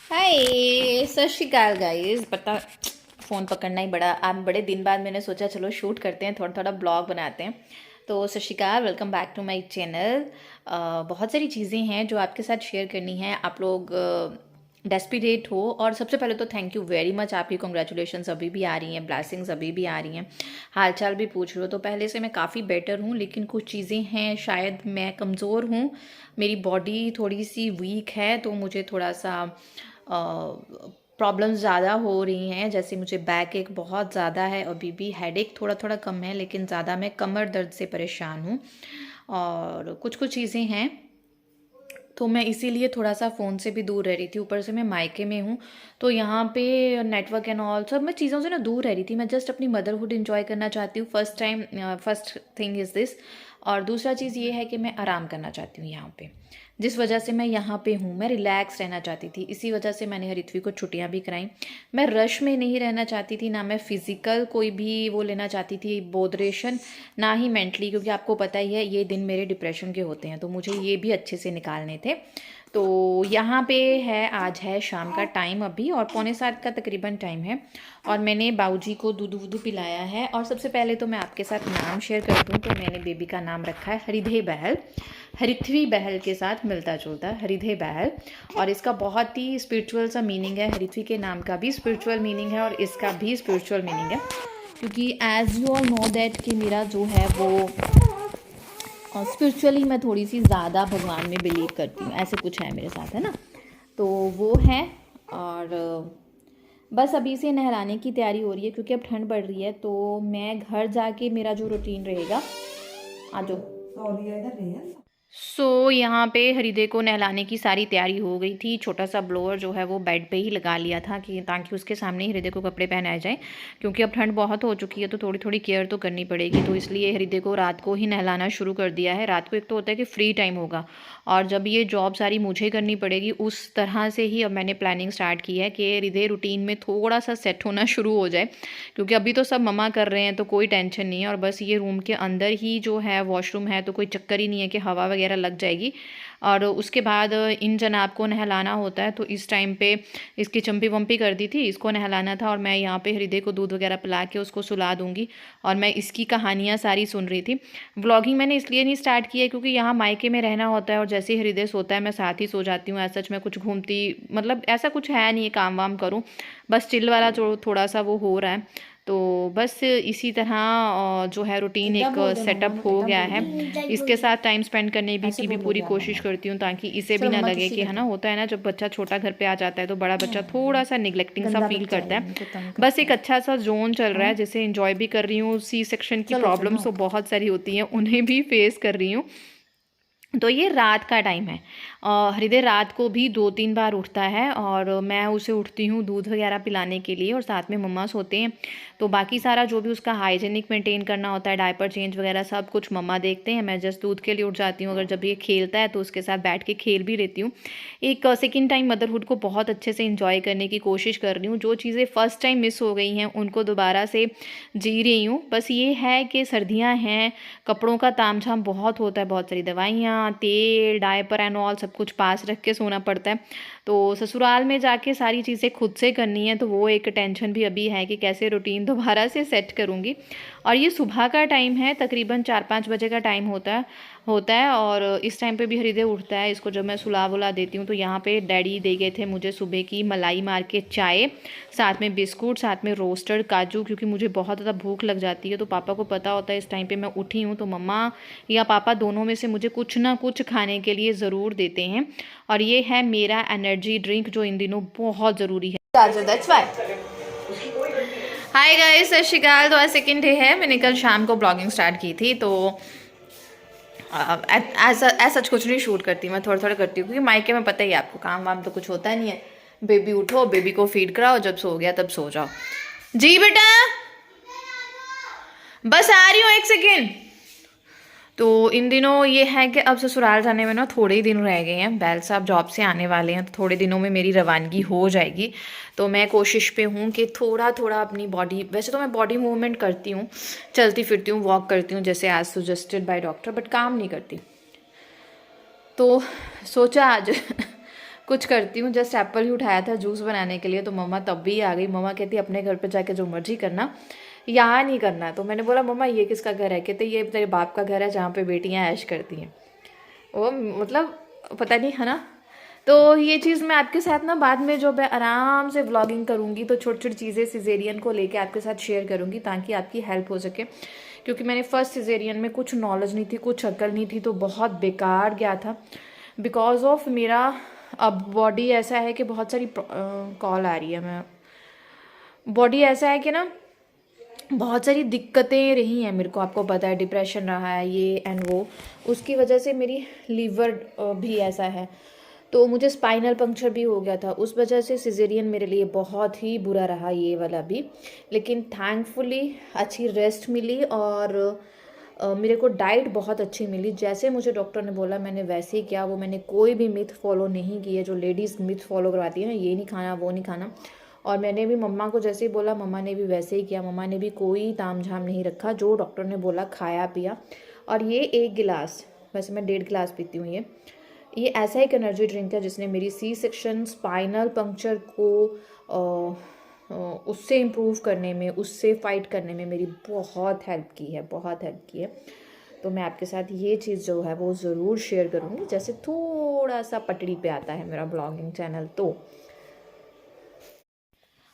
हाय, सत श्रीकाल गाइस। पता फ़ोन पकड़ना ही बड़ा आप बड़े दिन बाद मैंने सोचा चलो शूट करते हैं, थोड़ा थोड़ा ब्लॉग बनाते हैं। तो सत श्रीकाल, welcome back to my channel. बहुत सारी चीज़ें हैं जो आपके साथ शेयर करनी है। आप लोग डेस्पिरेट हो, और सबसे पहले तो थैंक यू वेरी मच। आपकी कॉन्ग्रेचुलेशंस अभी भी आ रही हैं, ब्लेसिंग्स अभी भी आ रही हैं, हाल चाल भी पूछ रहे हो। तो पहले से मैं काफ़ी बेटर हूँ, लेकिन कुछ चीज़ें हैं, शायद मैं कमज़ोर हूँ, मेरी बॉडी थोड़ी सी वीक है, तो मुझे थोड़ा सा प्रॉब्लम्स ज़्यादा हो रही हैं। जैसे मुझे बैक एक बहुत ज़्यादा है, अभी भी हेडेक थोड़ा थोड़ा कम है, लेकिन ज़्यादा मैं कमर दर्द से परेशान हूँ। और कुछ कुछ चीज़ें हैं, तो मैं इसीलिए थोड़ा सा फ़ोन से भी दूर रह रही थी। ऊपर से मैं मायके में हूँ, तो यहाँ पे नेटवर्क एंड ऑल सब मैं चीज़ों से ना दूर रह रही थी। मैं जस्ट अपनी मदरहुड इन्जॉय करना चाहती हूँ। First thing is this. और दूसरा चीज़ ये है कि मैं आराम करना चाहती हूँ यहाँ पे, जिस वजह से मैं यहाँ पे हूँ। मैं रिलैक्स रहना चाहती थी, इसी वजह से मैंने हरित्वी को छुट्टियाँ भी कराई। मैं रश में नहीं रहना चाहती थी, ना मैं फ़िज़िकल कोई भी वो लेना चाहती थी, बोदरेशन, ना ही मेंटली, क्योंकि आपको पता ही है ये दिन मेरे डिप्रेशन के होते हैं, तो मुझे ये भी अच्छे से निकालने थे। तो यहाँ पे है, आज है शाम का टाइम अभी, और 6:45 का तकरीबन टाइम है, और मैंने बाऊजी को दूध वूध पिलाया है। और सबसे पहले तो मैं आपके साथ नाम शेयर कर दूँ, तो मैंने बेबी का नाम रखा है हरिधे बहल। हरिथ्वी बहल के साथ मिलता जुलता है, हरिधे बहल। और इसका बहुत ही स्पिरिचुअल सा मीनिंग है। हरिथ्वी के नाम का भी स्पिरिचुअल मीनिंग है, और इसका भी स्पिरिचुअल मीनिंग है, क्योंकि as you all know that कि मेरा जो है वो स्पिरिचुअली मैं थोड़ी सी ज़्यादा भगवान में बिलीव करती हूँ। ऐसे कुछ है मेरे साथ, है ना, तो वो है। और बस अभी से नहलाने की तैयारी हो रही है, क्योंकि अब ठंड बढ़ रही है, तो मैं घर जाके मेरा जो रूटीन रहेगा, आ जाओ। यहाँ पे हरिदे को नहलाने की सारी तैयारी हो गई थी। छोटा सा ब्लोअर जो है वो बेड पे ही लगा लिया था, कि ताकि उसके सामने ही हरिदे को कपड़े पहनाए जाए, क्योंकि अब ठंड बहुत हो चुकी है, तो थोड़ी थोड़ी केयर तो करनी पड़ेगी। तो इसलिए हरिदे को रात को ही नहलाना शुरू कर दिया है। रात को एक तो होता है कि फ्री टाइम होगा, और जब ये जॉब सारी मुझे करनी पड़ेगी, उस तरह से ही अब मैंने प्लानिंग स्टार्ट की है कि हरिदे रूटीन में थोड़ा सा सेट होना शुरू हो जाए, क्योंकि अभी तो सब मम्मा कर रहे हैं, तो कोई टेंशन नहीं है। और बस ये रूम के अंदर ही जो है वॉशरूम है, तो कोई चक्कर ही नहीं है कि हवा वगैरह लग जाएगी। और उसके बाद इन जनाब को नहलाना होता है, तो इस टाइम पे इसकी चंपी वम्पी कर दी थी, इसको नहलाना था, और मैं यहाँ पे हृदय को दूध वगैरह पिला के उसको सुला दूँगी। और मैं इसकी कहानियाँ सारी सुन रही थी। व्लॉगिंग मैंने इसलिए नहीं स्टार्ट की है, क्योंकि यहाँ मायके में रहना होता है, और जैसे ही हृदय सोता है मैं साथ ही सो जाती हूँ। ऐसा सच मैं कुछ घूमती, मतलब ऐसा कुछ है नहीं, काम वाम करूँ, बस चिल वाला जो थोड़ा सा वो हो रहा है। तो बस इसी तरह जो है रूटीन एक सेटअप हो गया है। इसके साथ टाइम स्पेंड करने की भी पूरी कोशिश करती हूँ, ताकि इसे भी ना लगे कि, है ना, होता है ना जब बच्चा छोटा घर पे आ जाता है, तो बड़ा बच्चा थोड़ा सा निगलेक्टिंग सा फील करता है। बस एक अच्छा सा जोन चल रहा है, जिसे इंजॉय भी कर रही हूँ। सी सेक्शन की प्रॉब्लम्स तो बहुत सारी होती हैं, उन्हें भी फेस कर रही हूँ। तो ये रात का टाइम है। हृदय रात को भी 2-3 बार उठता है, और मैं उसे उठती हूँ दूध वगैरह पिलाने के लिए, और साथ में मम्मा सोते हैं। तो बाकी सारा जो भी उसका हाइजीनिक मेंटेन करना होता है, डायपर चेंज वगैरह सब कुछ मम्मा देखते हैं। मैं जस्ट दूध के लिए उठ जाती हूँ। अगर जब ये खेलता है तो उसके साथ बैठ के खेल भी लेती हूँ। एक सेकेंड टाइम मदरहुड को बहुत अच्छे से इंजॉय करने की कोशिश कर रही हूँ। जो चीज़ें फ़र्स्ट टाइम मिस हो गई हैं उनको दोबारा से जी रही हूँ। बस ये है कि सर्दियाँ हैं, कपड़ों का तामझाम बहुत होता है, बहुत सारी दवाइयाँ, तेल, डायपर एंड ऑल सब कुछ पास रख के सोना पड़ता है। तो ससुराल में जाके सारी चीज़ें खुद से करनी है, तो वो एक टेंशन भी अभी है कि कैसे रूटीन दोबारा से सेट करूँगी। और ये सुबह का टाइम है, तकरीबन 4-5 बजे का टाइम होता है। और इस टाइम पे भी हृदय उठता है। इसको जब मैं सुला बुला देती हूँ, तो यहाँ पे डैडी दे गए थे मुझे सुबह की मलाई मार के चाय, साथ में बिस्कुट, साथ में रोस्टेड काजू, क्योंकि मुझे बहुत ज़्यादा भूख लग जाती है। तो पापा को पता होता है इस टाइम पे मैं उठी हूँ, तो मम्मा या पापा दोनों में से मुझे कुछ ना कुछ खाने के लिए ज़रूर देते हैं। और ये है मेरा एनर्जी ड्रिंक, जो इन दिनों बहुत ज़रूरी है। हाय गाइस, सत श्रीकाल। तो आज सेकेंड डे है। मैंने कल शाम को ब्लॉगिंग स्टार्ट की थी, तो ऐसा सच कुछ नहीं शूट करती, मैं थोड़ा थोड़ा करती हूँ, क्योंकि मायके में पता ही है आपको, काम वाम तो कुछ होता नहीं है। बेबी उठो, बेबी को फीड कराओ, जब सो गया तब सो जाओ। जी बेटा, बस आ रही हूँ, एक सेकेंड। तो इन दिनों ये है कि अब ससुराल जाने में ना थोड़े ही दिन रह गए हैं। बैल साहब जॉब से आने वाले हैं, तो थोड़े दिनों में मेरी रवानगी हो जाएगी। तो मैं कोशिश पे हूँ कि थोड़ा थोड़ा अपनी बॉडी, वैसे तो मैं बॉडी मूवमेंट करती हूँ, चलती फिरती हूँ, वॉक करती हूँ, जैसे आज सजेस्टेड बाय डॉक्टर, बट काम नहीं करती। तो सोचा आज कुछ करती हूँ। जस्ट एप्पल ही उठाया था जूस बनाने के लिए, तो मम्मा तब भी आ गई। मम्मा कहती अपने घर पे जाके जो मर्जी करना, यहाँ नहीं करना है। तो मैंने बोला मम्मा ये किसका घर है? कहते ये तेरे बाप का घर है जहाँ पे बेटियाँ ऐश करती हैं। वो मतलब पता नहीं, है ना। तो ये चीज़ मैं आपके साथ ना बाद में जो मैं आराम से व्लॉगिंग करूँगी तो छोटी छोटी चीज़ें सिजेरियन को लेके आपके साथ शेयर करूँगी ताकि आपकी हेल्प हो सके। क्योंकि मैंने फर्स्ट सिजेरियन में कुछ नॉलेज नहीं थी, कुछ अक्ल नहीं थी, तो बहुत बेकार गया था। बिकॉज ऑफ मेरा अब बॉडी ऐसा है कि बहुत सारी कॉल आ रही है, मैं बॉडी ऐसा है कि ना बहुत सारी दिक्कतें रही हैं मेरे को, आपको पता है डिप्रेशन रहा है ये एंड वो, उसकी वजह से मेरी लीवर भी ऐसा है। तो मुझे स्पाइनल पंक्चर भी हो गया था, उस वजह से सिजेरियन मेरे लिए बहुत ही बुरा रहा ये वाला भी। लेकिन थैंकफुली अच्छी रेस्ट मिली और मेरे को डाइट बहुत अच्छी मिली। जैसे मुझे डॉक्टर ने बोला मैंने वैसे ही किया। वो मैंने कोई भी मिथ फॉलो नहीं की है जो लेडीज़ मिथ फॉलो करवाती है ना, ये नहीं खाना वो नहीं खाना। और मैंने भी मम्मा को जैसे ही बोला मम्मा ने भी वैसे ही किया। मम्मा ने भी कोई ताम झाम नहीं रखा, जो डॉक्टर ने बोला खाया पिया। और ये 1 गिलास, वैसे मैं 1.5 गिलास पीती हूँ, ये ऐसा एक एनर्जी ड्रिंक है जिसने मेरी सी सेक्शन स्पाइनल पंक्चर को उससे इम्प्रूव करने में, उससे फाइट करने में मेरी बहुत हेल्प की है, बहुत हेल्प की है। तो मैं आपके साथ ये चीज़ जो है वो ज़रूर शेयर करूँगी, जैसे थोड़ा सा पटड़ी पे आता है मेरा ब्लॉगिंग चैनल तो।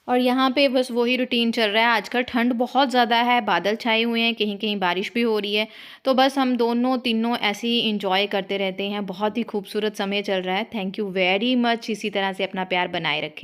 और यहाँ पे बस वही रूटीन चल रहा है। आजकल ठंड बहुत ज़्यादा है, बादल छाए हुए हैं, कहीं कहीं बारिश भी हो रही है। तो बस हम दोनों तीनों ऐसे ही इंजॉय करते रहते हैं। बहुत ही खूबसूरत समय चल रहा है। Thank you very much. इसी तरह से अपना प्यार बनाए रखें।